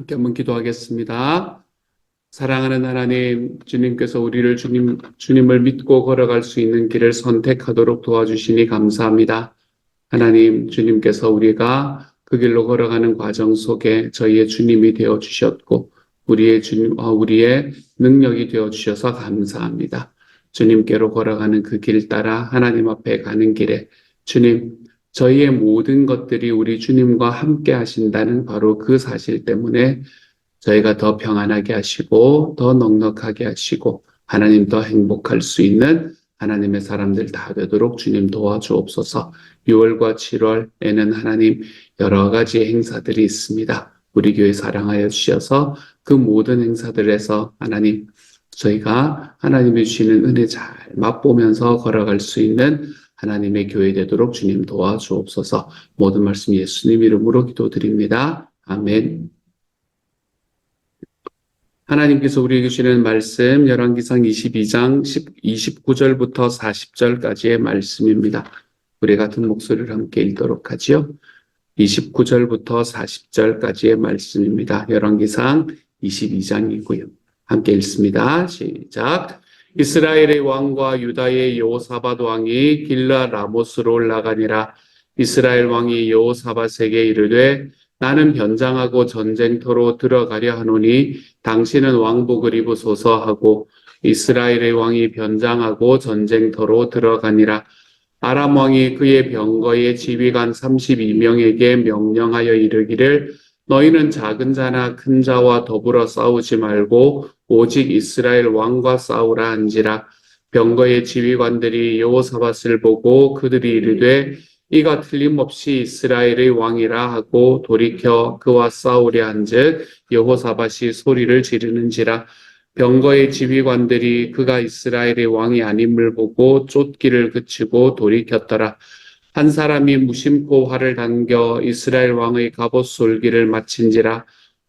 함께 한번 기도하겠습니다. 사랑하는 하나님, 주님께서 우리를 주님을 믿고 걸어갈 수 있는 길을 선택하도록 도와주시니 감사합니다. 하나님, 주님께서 우리가 그 길로 걸어가는 과정 속에 저희의 주님이 되어 주셨고, 우리의 능력이 되어 주셔서 감사합니다. 주님께로 걸어가는 그 길 따라 하나님 앞에 가는 길에 주님, 저희의 모든 것들이 우리 주님과 함께 하신다는 바로 그 사실 때문에 저희가 더 평안하게 하시고 더 넉넉하게 하시고 하나님 더 행복할 수 있는 하나님의 사람들 다 되도록 주님 도와주옵소서. 6월과 7월에는 하나님 여러 가지 행사들이 있습니다. 우리 교회 사랑하여 주셔서 그 모든 행사들에서 하나님 저희가 하나님이 주시는 은혜 잘 맛보면서 걸어갈 수 있는 하나님의 교회 되도록 주님 도와주옵소서. 모든 말씀 예수님 이름으로 기도드립니다. 아멘. 하나님께서 우리에게 주시는 말씀 열왕기상 22장 29절부터 40절까지의 말씀입니다. 우리 같은 목소리를 함께 읽도록 하지요. 29절부터 40절까지의 말씀입니다. 열왕기상 22장이고요. 함께 읽습니다. 시작. 이스라엘의 왕과 유다의 여호사밧 왕이 길라 라모스로 올라가니라. 이스라엘 왕이 여호사밧에게 이르되 나는 변장하고 전쟁터로 들어가려 하노니 당신은 왕복을 입으소서 하고 이스라엘의 왕이 변장하고 전쟁터로 들어가니라. 아람 왕이 그의 병거의 지휘관 32명에게 명령하여 이르기를 너희는 작은 자나 큰 자와 더불어 싸우지 말고 오직 이스라엘 왕과 싸우라 한지라. 병거의 지휘관들이 여호사밧을 보고 그들이 이르되 이가 틀림없이 이스라엘의 왕이라 하고 돌이켜 그와 싸우려 한즉 여호사밧이 소리를 지르는지라. 병거의 지휘관들이 그가 이스라엘의 왕이 아님을 보고 쫓기를 그치고 돌이켰더라. 한 사람이 무심코 활을 당겨 이스라엘 왕의 갑옷 솔기를 마친지라.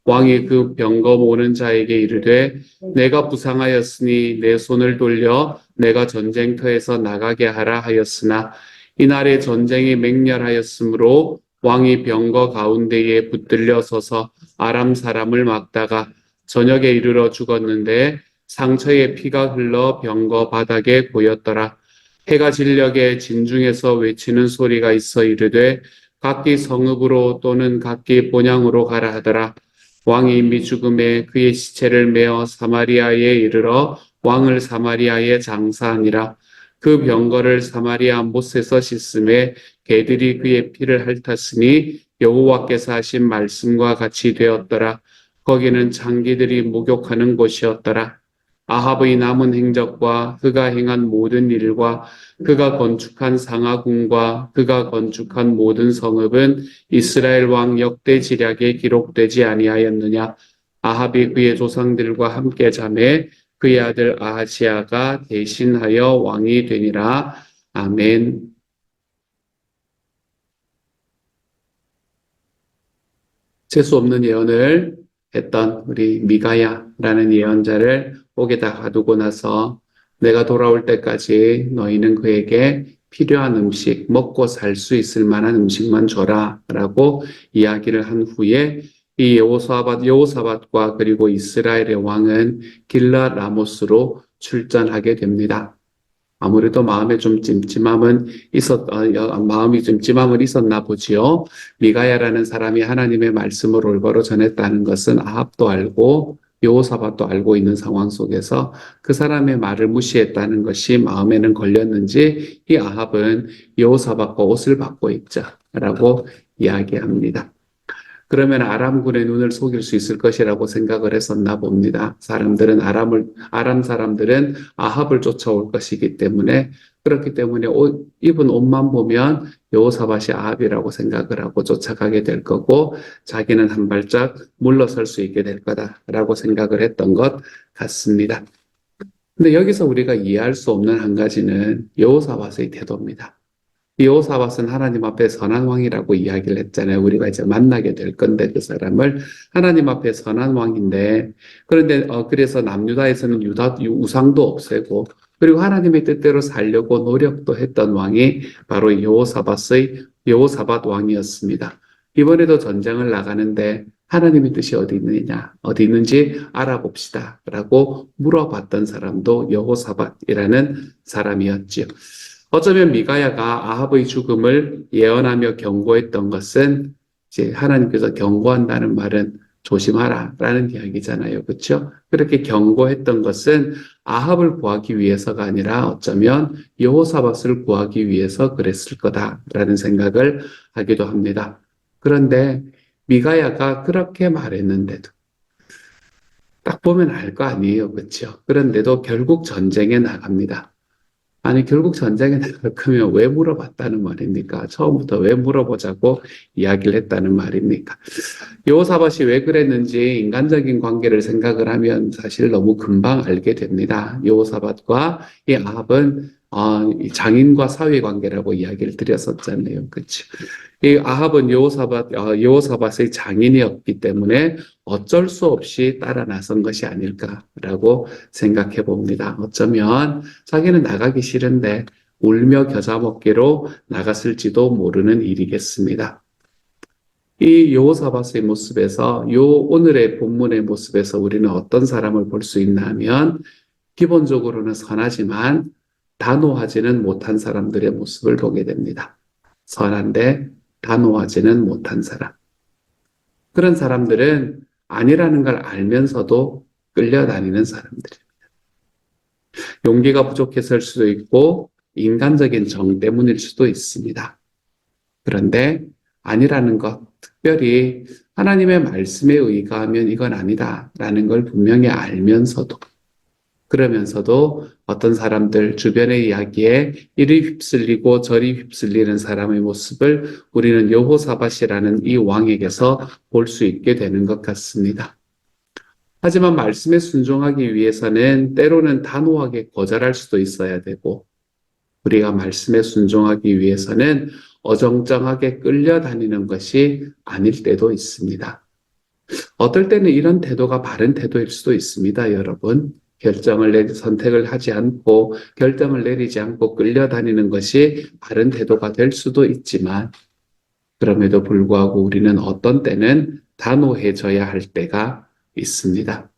왕이 그 병거 모는 자에게 이르되 내가 부상하였으니 내 손을 돌려 내가 전쟁터에서 나가게 하라 하였으나 이날에 전쟁이 맹렬하였으므로 왕이 병거 가운데에 붙들려 서서 아람 사람을 막다가 저녁에 이르러 죽었는데 상처에 피가 흘러 병거 바닥에 고였더라. 해가 진녘에 진중에서 외치는 소리가 있어 이르되 각기 성읍으로 또는 각기 본향으로 가라 하더라. 왕이 이미 죽음에 그의 시체를 메어 사마리아에 이르러 왕을 사마리아에 장사하니라. 그 병거를 사마리아 못에서 씻음에 개들이 그의 피를 핥았으니 여호와께서 하신 말씀과 같이 되었더라. 거기는 장기들이 목욕하는 곳이었더라. 아합의 남은 행적과 그가 행한 모든 일과 그가 건축한 상하궁과 그가 건축한 모든 성읍은 이스라엘 왕 역대 지략에 기록되지 아니하였느냐. 아합이 그의 조상들과 함께 자매 그의 아들 아하시아가 대신하여 왕이 되니라. 아멘. 재수 없는 예언을 했던 우리 미가야라는 예언자를 옥에다 가두고 나서 내가 돌아올 때까지 너희는 그에게 필요한 음식, 먹고 살 수 있을 만한 음식만 줘라 라고 이야기를 한 후에 이 여호사밧과 그리고 이스라엘의 왕은 길라 라모스로 출전하게 됩니다. 아무래도 마음이 좀 찜찜함은 있었나 보지요. 미가야라는 사람이 하나님의 말씀을 올바로 전했다는 것은 아합도 알고 여호사밧도 알고 있는 상황 속에서 그 사람의 말을 무시했다는 것이 마음에는 걸렸는지 이 아합은 여호사밧과 옷을 바꿔 입자라고 이야기합니다. 그러면 아람군의 눈을 속일 수 있을 것이라고 생각을 했었나 봅니다. 아람 사람들은 아합을 쫓아올 것이기 때문에 그렇기 때문에 입은 옷만 보면 여호사밧이 아합이라고 생각을 하고 쫓아가게 될 거고 자기는 한 발짝 물러설 수 있게 될 거다라고 생각을 했던 것 같습니다. 근데 여기서 우리가 이해할 수 없는 한 가지는 여호사밧의 태도입니다. 여호사밧은 하나님 앞에 선한 왕이라고 이야기를 했잖아요. 우리가 이제 만나게 될 건데 그 사람을 하나님 앞에 선한 왕인데 그런데 그래서 남유다에서는 우상도 없애고 그리고 하나님의 뜻대로 살려고 노력도 했던 왕이 바로 여호사밧 왕이었습니다. 이번에도 전쟁을 나가는데 하나님의 뜻이 어디 있느냐, 어디 있는지 알아봅시다 라고 물어봤던 사람도 여호사밧이라는 사람이었지요. 어쩌면 미가야가 아합의 죽음을 예언하며 경고했던 것은 이제 하나님께서 경고한다는 말은 조심하라 라는 이야기잖아요. 그렇죠? 그렇게 경고했던 것은 아합을 구하기 위해서가 아니라 어쩌면 여호사밧을 구하기 위해서 그랬을 거다라는 생각을 하기도 합니다. 그런데 미가야가 그렇게 말했는데도 딱 보면 알 거 아니에요. 그렇죠? 그런데도 결국 전쟁에 나갑니다. 아니, 결국 전쟁에 나갈 거면 왜 물어봤다는 말입니까? 처음부터 왜 물어보자고 이야기를 했다는 말입니까? 여호사밧이 왜 그랬는지 인간적인 관계를 생각을 하면 사실 너무 금방 알게 됩니다. 여호사밧과 이 아합은 이 장인과 사위 관계라고 이야기를 드렸었잖아요. 그렇죠? 이 아합은 여호사밧의 장인이었기 때문에 어쩔 수 없이 따라 나선 것이 아닐까라고 생각해 봅니다. 어쩌면 자기는 나가기 싫은데 울며 겨자 먹기로 나갔을지도 모르는 일이겠습니다. 이 여호사밧의 모습에서 오늘의 본문의 모습에서 우리는 어떤 사람을 볼 수 있나 하면 기본적으로는 선하지만 단호하지는 못한 사람들의 모습을 보게 됩니다. 선한데 단호하지는 못한 사람. 그런 사람들은 아니라는 걸 알면서도 끌려다니는 사람들입니다. 용기가 부족했을 수도 있고 인간적인 정 때문일 수도 있습니다. 그런데 아니라는 것, 특별히 하나님의 말씀에 의거하면 이건 아니다라는 걸 분명히 알면서도 그러면서도 어떤 사람들 주변의 이야기에 이리 휩쓸리고 저리 휩쓸리는 사람의 모습을 우리는 여호사밧이라는 이 왕에게서 볼 수 있게 되는 것 같습니다. 하지만 말씀에 순종하기 위해서는 때로는 단호하게 거절할 수도 있어야 되고 우리가 말씀에 순종하기 위해서는 어정쩡하게 끌려다니는 것이 아닐 때도 있습니다. 어떨 때는 이런 태도가 바른 태도일 수도 있습니다, 여러분. 선택을 하지 않고 결정을 내리지 않고 끌려다니는 것이 바른 태도가 될 수도 있지만 그럼에도 불구하고 우리는 어떤 때는 단호해져야 할 때가 있습니다.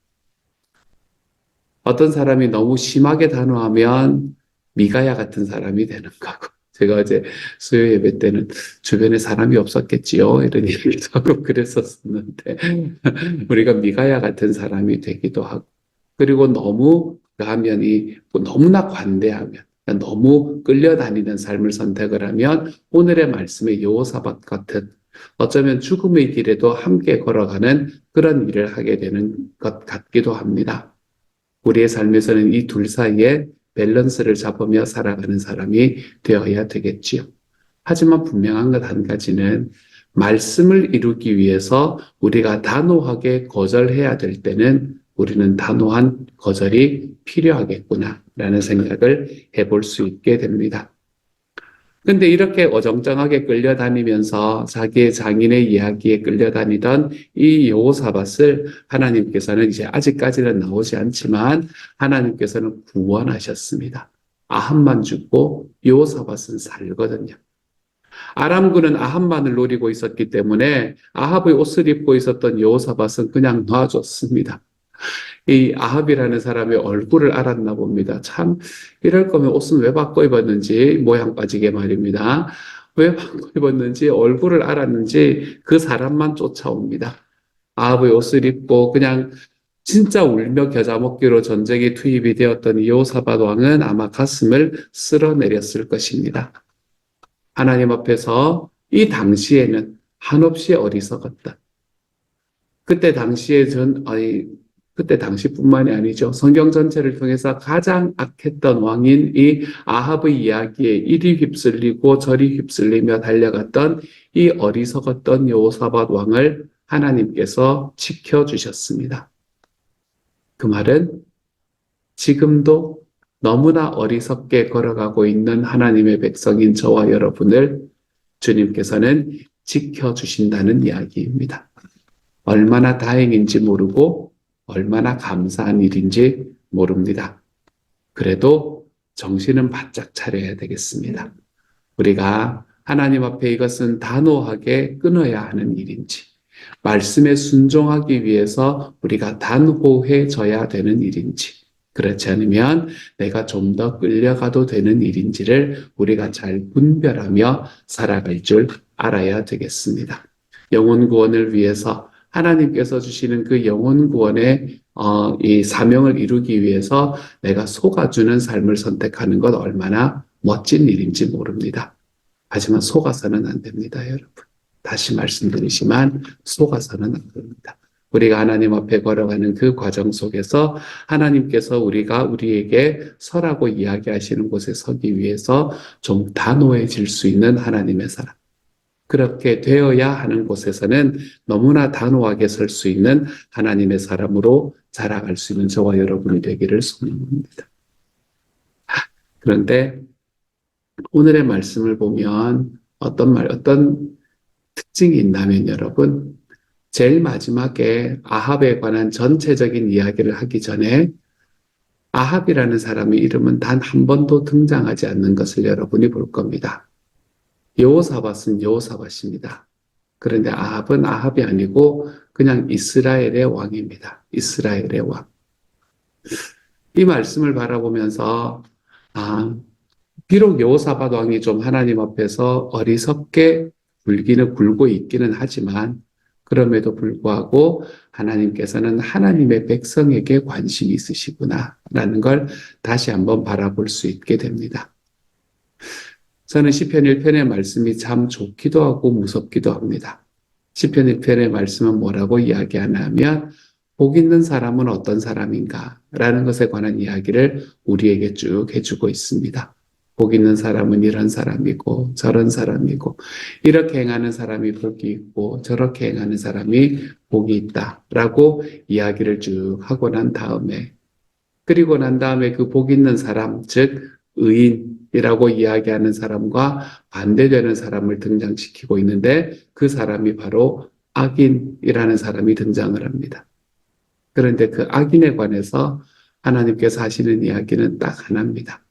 어떤 사람이 너무 심하게 단호하면 미가야 같은 사람이 되는 거고 제가 어제 수요 예배 때는 주변에 사람이 없었겠지요 이런 얘기도 하고 그랬었는데 우리가 미가야 같은 사람이 되기도 하고 그리고 너무 가면이 너무나 관대하면 너무 끌려다니는 삶을 선택을 하면 오늘의 말씀의 여호사밧 같은 어쩌면 죽음의 길에도 함께 걸어가는 그런 일을 하게 되는 것 같기도 합니다. 우리의 삶에서는 이 둘 사이에 밸런스를 잡으며 살아가는 사람이 되어야 되겠지요. 하지만 분명한 것 한 가지는 말씀을 이루기 위해서 우리가 단호하게 거절해야 될 때는 우리는 단호한 거절이 필요하겠구나라는 생각을 해볼 수 있게 됩니다. 근데 이렇게 어정쩡하게 끌려다니면서 자기의 장인의 이야기에 끌려다니던 이 여호사밧을 하나님께서는 이제 아직까지는 나오지 않지만 하나님께서는 구원하셨습니다. 아합만 죽고 여호사밧은 살거든요. 아람군은 아합만을 노리고 있었기 때문에 아합의 옷을 입고 있었던 여호사밧은 그냥 놔줬습니다. 이 아합이라는 사람의 얼굴을 알았나 봅니다. 참 이럴 거면 옷은 왜 바꿔 입었는지 모양 빠지게 말입니다. 왜 바꿔 입었는지 얼굴을 알았는지 그 사람만 쫓아옵니다. 아합의 옷을 입고 그냥 진짜 울며 겨자 먹기로 전쟁에 투입이 되었던 여호사밧 왕은 아마 가슴을 쓸어내렸을 것입니다. 하나님 앞에서 이 당시에는 한없이 어리석었다. 그때 당시뿐만이 아니죠. 성경 전체를 통해서 가장 악했던 왕인 이 아합의 이야기에 이리 휩쓸리고 저리 휩쓸리며 달려갔던 이 어리석었던 여호사밧 왕을 하나님께서 지켜주셨습니다. 그 말은 지금도 너무나 어리석게 걸어가고 있는 하나님의 백성인 저와 여러분을 주님께서는 지켜주신다는 이야기입니다. 얼마나 다행인지 모르고 얼마나 감사한 일인지 모릅니다. 그래도 정신은 바짝 차려야 되겠습니다. 우리가 하나님 앞에 이것은 단호하게 끊어야 하는 일인지 말씀에 순종하기 위해서 우리가 단호해져야 되는 일인지, 그렇지 않으면 내가 좀 더 끌려가도 되는 일인지를 우리가 잘 분별하며 살아갈 줄 알아야 되겠습니다. 영혼 구원을 위해서 하나님께서 주시는 그 영혼 구원의 이 사명을 이루기 위해서 내가 속아주는 삶을 선택하는 것 얼마나 멋진 일인지 모릅니다. 하지만 속아서는 안 됩니다, 여러분. 다시 말씀드리지만 속아서는 안 됩니다. 우리가 하나님 앞에 걸어가는 그 과정 속에서 하나님께서 우리에게 서라고 이야기하시는 곳에 서기 위해서 좀 단호해질 수 있는 하나님의 사람. 그렇게 되어야 하는 곳에서는 너무나 단호하게 설 수 있는 하나님의 사람으로 자라갈 수 있는 저와 여러분이 되기를 소망합니다. 그런데 오늘의 말씀을 보면 어떤 특징이 있냐면 여러분, 제일 마지막에 아합에 관한 전체적인 이야기를 하기 전에 아합이라는 사람의 이름은 단 한 번도 등장하지 않는 것을 여러분이 볼 겁니다. 여호사밧은 여호사밧입니다. 그런데 아합은 아합이 아니고 그냥 이스라엘의 왕입니다. 이스라엘의 왕. 이 말씀을 바라보면서 비록 여호사밧 왕이 좀 하나님 앞에서 어리석게 굴고 있기는 하지만 그럼에도 불구하고 하나님께서는 하나님의 백성에게 관심이 있으시구나라는 걸 다시 한번 바라볼 수 있게 됩니다. 저는 시편 1편의 말씀이 참 좋기도 하고 무섭기도 합니다. 시편 1편의 말씀은 뭐라고 이야기하냐면 복 있는 사람은 어떤 사람인가 라는 것에 관한 이야기를 우리에게 쭉 해주고 있습니다. 복 있는 사람은 이런 사람이고 저런 사람이고 이렇게 행하는 사람이 복이 있고 저렇게 행하는 사람이 복이 있다라고 이야기를 쭉 하고 난 다음에 그리고 난 다음에 그 복 있는 사람 즉 의인이라고 이야기하는 사람과 반대되는 사람을 등장시키고 있는데 그 사람이 바로 악인이라는 사람이 등장을 합니다. 그런데 그 악인에 관해서 하나님께서 하시는 이야기는 딱 하나입니다.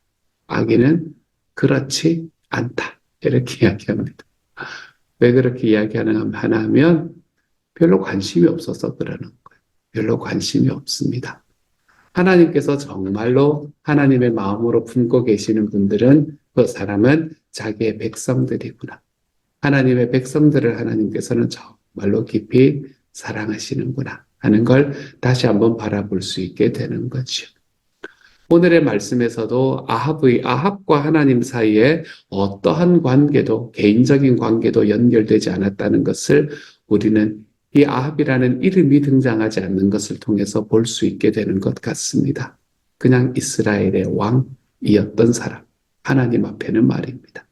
악인은 그렇지 않다. 이렇게 이야기합니다. 왜 그렇게 이야기하나 하면 별로 관심이 없어서 그러는 거예요. 별로 관심이 없습니다. 하나님께서 정말로 하나님의 마음으로 품고 계시는 분들은 그 사람은 자기의 백성들이구나. 하나님의 백성들을 하나님께서는 정말로 깊이 사랑하시는구나 하는 걸 다시 한번 바라볼 수 있게 되는 거죠. 오늘의 말씀에서도 아합과 하나님 사이에 어떠한 관계도 개인적인 관계도 연결되지 않았다는 것을 우리는 이 아합이라는 이름이 등장하지 않는 것을 통해서 볼 수 있게 되는 것 같습니다. 그냥 이스라엘의 왕이었던 사람, 하나님 앞에는 말입니다.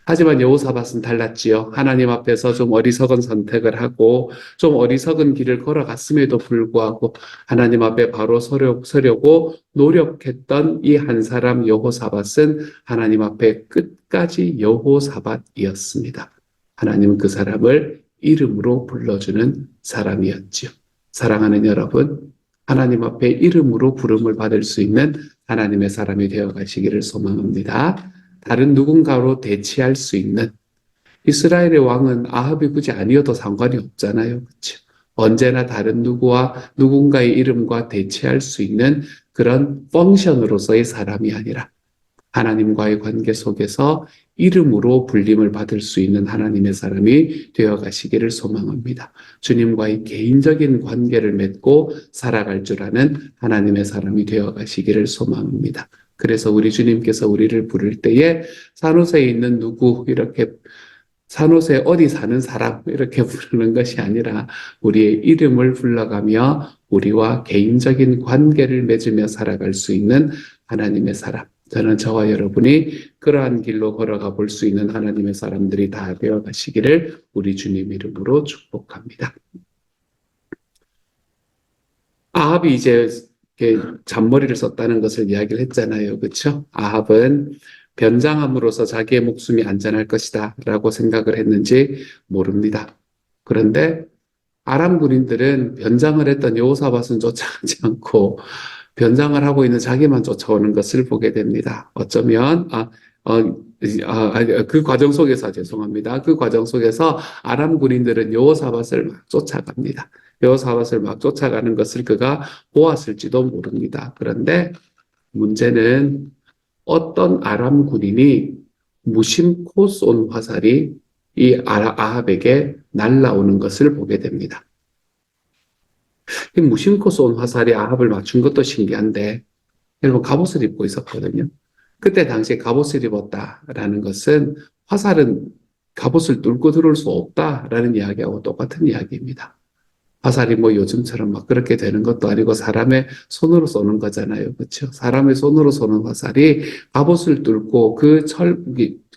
하지만 여호사밧은 달랐지요. 하나님 앞에서 좀 어리석은 선택을 하고 좀 어리석은 길을 걸어갔음에도 불구하고 하나님 앞에 바로 서려고 노력했던 이 한 사람 여호사밧은 하나님 앞에 끝까지 여호사밧이었습니다. 하나님은 그 사람을 이름으로 불러주는 사람이었지요. 사랑하는 여러분, 하나님 앞에 이름으로 부름을 받을 수 있는 하나님의 사람이 되어 가시기를 소망합니다. 다른 누군가로 대체할 수 있는 이스라엘의 왕은 아합이 굳이 아니어도 상관이 없잖아요. 그렇죠? 언제나 다른 누군가의 이름과 대체할 수 있는 그런 펑션으로서의 사람이 아니라 하나님과의 관계 속에서 이름으로 불림을 받을 수 있는 하나님의 사람이 되어 가시기를 소망합니다. 주님과의 개인적인 관계를 맺고 살아갈 줄 아는 하나님의 사람이 되어 가시기를 소망합니다. 그래서 우리 주님께서 우리를 부를 때에 산호세에 있는 누구 이렇게 산호세 어디 사는 사람 이렇게 부르는 것이 아니라 우리의 이름을 불러가며 우리와 개인적인 관계를 맺으며 살아갈 수 있는 하나님의 사람. 저는 저와 여러분이 그러한 길로 걸어가 볼 수 있는 하나님의 사람들이 다 되어 가시기를 우리 주님 이름으로 축복합니다. 아합이 이제 잔머리를 썼다는 것을 이야기를 했잖아요. 그렇죠? 아합은 변장함으로써 자기의 목숨이 안전할 것이다 라고 생각을 했는지 모릅니다. 그런데 아람 군인들은 변장을 했던 여호사밧은 쫓아가지 않고 변장을 하고 있는 자기만 쫓아오는 것을 보게 됩니다. 어쩌면 그 과정 속에서 죄송합니다. 그 과정 속에서 아람 군인들은 여호사밧을 막 쫓아갑니다. 여호사밧을 막 쫓아가는 것을 그가 보았을지도 모릅니다. 그런데 문제는 어떤 아람 군인이 무심코 쏜 화살이 이 아합에게 날라오는 것을 보게 됩니다. 이 무심코 쏜 화살이 아합을 맞춘 것도 신기한데 여러분 갑옷을 입고 있었거든요. 그때 당시에 갑옷을 입었다라는 것은 화살은 갑옷을 뚫고 들어올 수 없다라는 이야기하고 똑같은 이야기입니다. 화살이 뭐 요즘처럼 막 그렇게 되는 것도 아니고 사람의 손으로 쏘는 거잖아요. 그렇죠? 사람의 손으로 쏘는 화살이 갑옷을 뚫고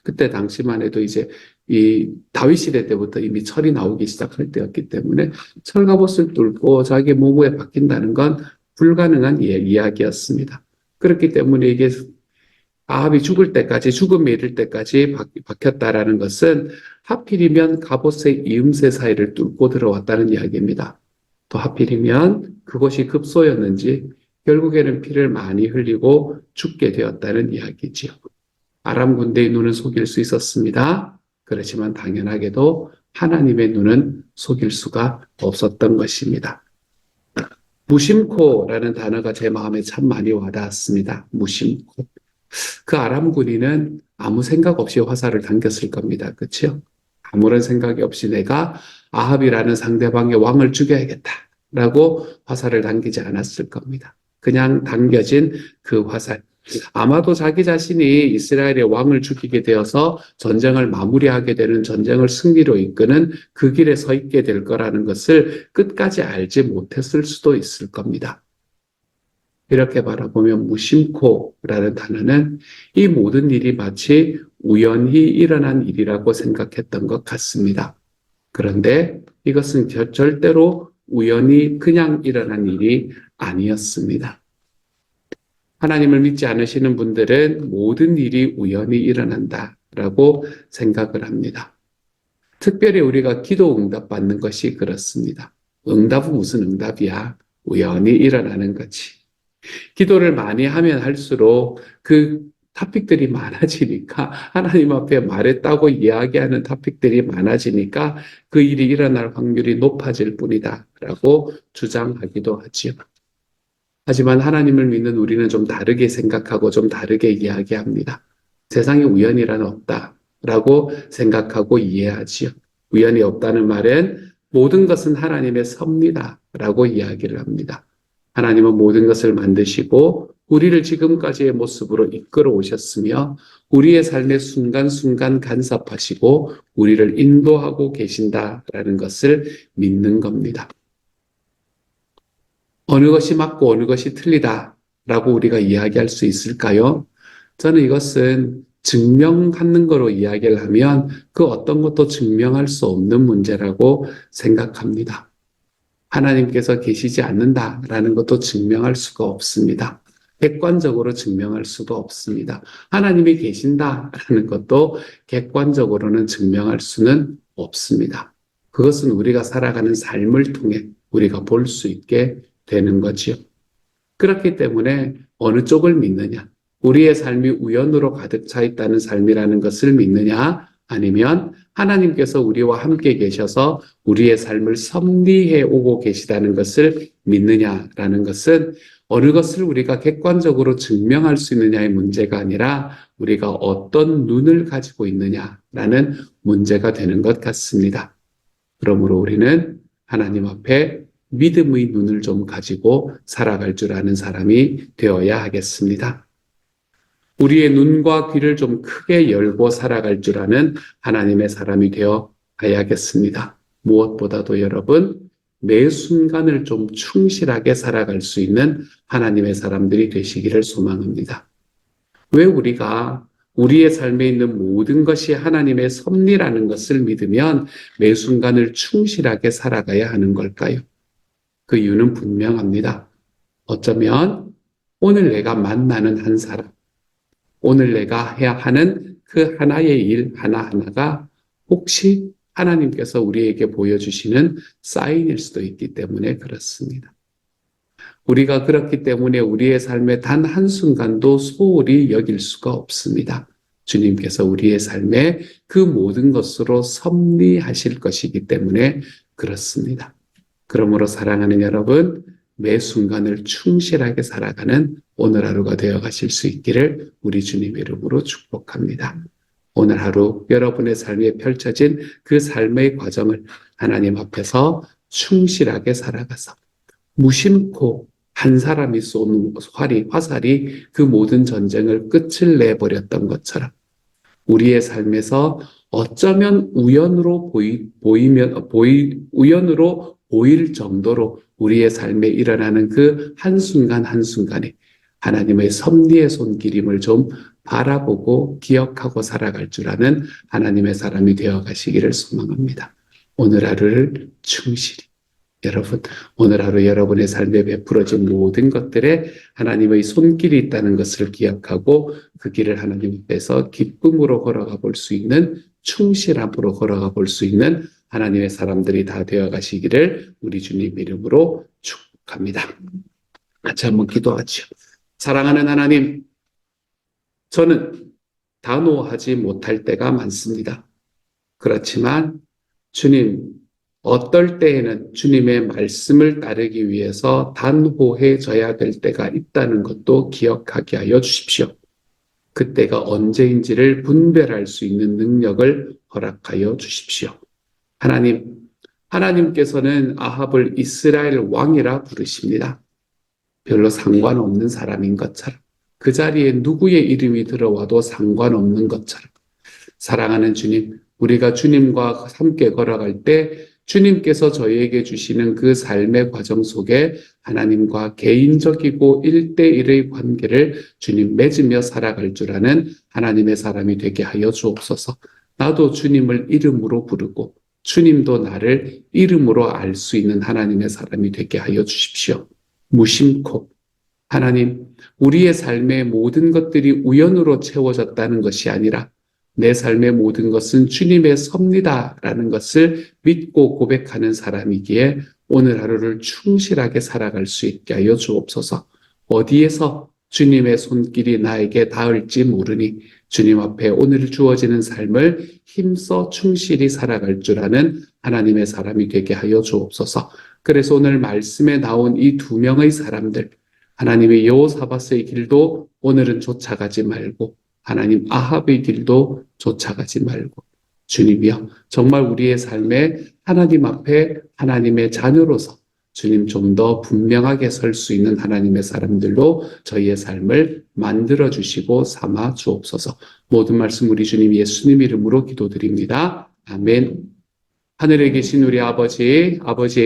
그때 당시만 해도 이제 이 다윗 시대 때부터 이미 철이 나오기 시작할 때였기 때문에 철갑옷을 뚫고 자기 몸에 박힌다는 건 불가능한 이야기였습니다. 그렇기 때문에 이게 아합이 죽을 때까지 죽음에 이를 때까지 박혔다라는 것은 하필이면 갑옷의 이음새 사이를 뚫고 들어왔다는 이야기입니다. 또 하필이면 그것이 급소였는지 결국에는 피를 많이 흘리고 죽게 되었다는 이야기지요. 아람 군대의 눈은 속일 수 있었습니다. 그렇지만 당연하게도 하나님의 눈은 속일 수가 없었던 것입니다. 무심코라는 단어가 제 마음에 참 많이 와닿았습니다. 무심코. 그 아람 군인은 아무 생각 없이 화살을 당겼을 겁니다. 그렇죠? 아무런 생각이 없이 내가 아합이라는 상대방의 왕을 죽여야겠다라고 화살을 당기지 않았을 겁니다. 그냥 당겨진 그 화살. 아마도 자기 자신이 이스라엘의 왕을 죽이게 되어서 전쟁을 마무리하게 되는 전쟁을 승리로 이끄는 그 길에 서 있게 될 거라는 것을 끝까지 알지 못했을 수도 있을 겁니다. 이렇게 바라보면 무심코라는 단어는 이 모든 일이 마치 우연히 일어난 일이라고 생각했던 것 같습니다. 그런데 이것은 절대로 우연히 그냥 일어난 일이 아니었습니다. 하나님을 믿지 않으시는 분들은 모든 일이 우연히 일어난다라고 생각을 합니다. 특별히 우리가 기도 응답 받는 것이 그렇습니다. 응답은 무슨 응답이야? 우연히 일어나는 거지. 기도를 많이 하면 할수록 그 토픽들이 많아지니까 하나님 앞에 말했다고 이야기하는 토픽들이 많아지니까 그 일이 일어날 확률이 높아질 뿐이다 라고 주장하기도 하지요. 하지만 하나님을 믿는 우리는 좀 다르게 생각하고 좀 다르게 이야기합니다. 세상에 우연이란 없다라고 생각하고 이해하지요. 우연이 없다는 말은 모든 것은 하나님의 섭리다라고 이야기를 합니다. 하나님은 모든 것을 만드시고 우리를 지금까지의 모습으로 이끌어 오셨으며 우리의 삶의 순간순간 간섭하시고 우리를 인도하고 계신다라는 것을 믿는 겁니다. 어느 것이 맞고 어느 것이 틀리다라고 우리가 이야기할 수 있을까요? 저는 이것은 증명하는 거로 이야기를 하면 그 어떤 것도 증명할 수 없는 문제라고 생각합니다. 하나님께서 계시지 않는다라는 것도 증명할 수가 없습니다. 객관적으로 증명할 수가 없습니다. 하나님이 계신다라는 것도 객관적으로는 증명할 수는 없습니다. 그것은 우리가 살아가는 삶을 통해 우리가 볼 수 있게 되는 거지요. 그렇기 때문에 어느 쪽을 믿느냐, 우리의 삶이 우연으로 가득 차 있다는 삶이라는 것을 믿느냐, 아니면 하나님께서 우리와 함께 계셔서 우리의 삶을 섭리해 오고 계시다는 것을 믿느냐라는 것은 어느 것을 우리가 객관적으로 증명할 수 있느냐의 문제가 아니라 우리가 어떤 눈을 가지고 있느냐라는 문제가 되는 것 같습니다. 그러므로 우리는 하나님 앞에 믿음의 눈을 좀 가지고 살아갈 줄 아는 사람이 되어야 하겠습니다. 우리의 눈과 귀를 좀 크게 열고 살아갈 줄 아는 하나님의 사람이 되어 가야겠습니다. 무엇보다도 여러분, 매 순간을 좀 충실하게 살아갈 수 있는 하나님의 사람들이 되시기를 소망합니다. 왜 우리가 우리의 삶에 있는 모든 것이 하나님의 섭리라는 것을 믿으면 매 순간을 충실하게 살아가야 하는 걸까요? 그 이유는 분명합니다. 어쩌면 오늘 내가 만나는 한 사람, 오늘 내가 해야 하는 그 하나의 일 하나하나가 혹시 하나님께서 우리에게 보여주시는 사인일 수도 있기 때문에 그렇습니다. 우리가 그렇기 때문에 우리의 삶의 단 한순간도 소홀히 여길 수가 없습니다. 주님께서 우리의 삶에 그 모든 것으로 섭리하실 것이기 때문에 그렇습니다. 그러므로 사랑하는 여러분, 매 순간을 충실하게 살아가는 오늘 하루가 되어 가실 수 있기를 우리 주님 이름으로 축복합니다. 오늘 하루 여러분의 삶에 펼쳐진 그 삶의 과정을 하나님 앞에서 충실하게 살아가서 무심코 한 사람이 쏜 화살이 그 모든 전쟁을 끝을 내버렸던 것처럼 우리의 삶에서 어쩌면 우연으로 보일 정도로 우리의 삶에 일어나는 그 한순간 한순간에 하나님의 섭리의 손길임을 좀 바라보고 기억하고 살아갈 줄 아는 하나님의 사람이 되어 가시기를 소망합니다. 오늘 하루를 충실히 여러분, 오늘 하루 여러분의 삶에 베풀어진 모든 것들에 하나님의 손길이 있다는 것을 기억하고 그 길을 하나님 앞에서 기쁨으로 걸어가 볼 수 있는 충실함으로 걸어가 볼 수 있는 하나님의 사람들이 다 되어 가시기를 우리 주님 이름으로 축복합니다. 같이 한번 기도하죠. 사랑하는 하나님, 저는 단호하지 못할 때가 많습니다. 그렇지만 주님, 어떨 때에는 주님의 말씀을 따르기 위해서 단호해져야 될 때가 있다는 것도 기억하게 하여 주십시오. 그때가 언제인지를 분별할 수 있는 능력을 허락하여 주십시오. 하나님께서는 아합을 이스라엘 왕이라 부르십니다. 별로 상관없는 사람인 것처럼, 그 자리에 누구의 이름이 들어와도 상관없는 것처럼, 사랑하는 주님, 우리가 주님과 함께 걸어갈 때 주님께서 저희에게 주시는 그 삶의 과정 속에 하나님과 개인적이고 1대1의 관계를 주님 맺으며 살아갈 줄 아는 하나님의 사람이 되게 하여 주옵소서. 나도 주님을 이름으로 부르고 주님도 나를 이름으로 알 수 있는 하나님의 사람이 되게 하여 주십시오. 무심코 하나님, 우리의 삶의 모든 것들이 우연으로 채워졌다는 것이 아니라 내 삶의 모든 것은 주님의 섭리다라는 것을 믿고 고백하는 사람이기에 오늘 하루를 충실하게 살아갈 수 있게 하여 주옵소서. 어디에서 주님의 손길이 나에게 닿을지 모르니 주님 앞에 오늘 주어지는 삶을 힘써 충실히 살아갈 줄 아는 하나님의 사람이 되게 하여 주옵소서. 그래서 오늘 말씀에 나온 이 두 명의 사람들, 하나님의 여호사밧의 길도 오늘은 쫓아가지 말고 하나님 아합의 길도 쫓아가지 말고 주님이여 정말 우리의 삶에 하나님 앞에 하나님의 자녀로서 주님 좀 더 분명하게 설 수 있는 하나님의 사람들로 저희의 삶을 만들어 주시고 삼아 주옵소서. 모든 말씀 우리 주님 예수님 이름으로 기도드립니다. 아멘. 하늘에 계신 우리 아버지의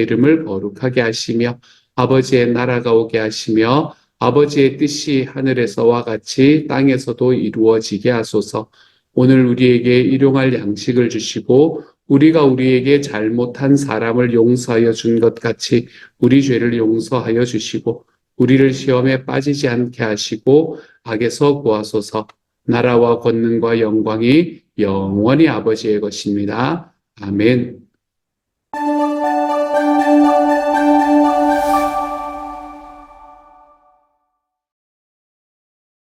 이름을 거룩하게 하시며 아버지의 나라가 오게 하시며 아버지의 뜻이 하늘에서와 같이 땅에서도 이루어지게 하소서. 오늘 우리에게 일용할 양식을 주시고 우리가 우리에게 잘못한 사람을 용서하여 준 것 같이 우리 죄를 용서하여 주시고 우리를 시험에 빠지지 않게 하시고 악에서 구하소서. 나라와 권능과 영광이 영원히 아버지의 것입니다. 아멘.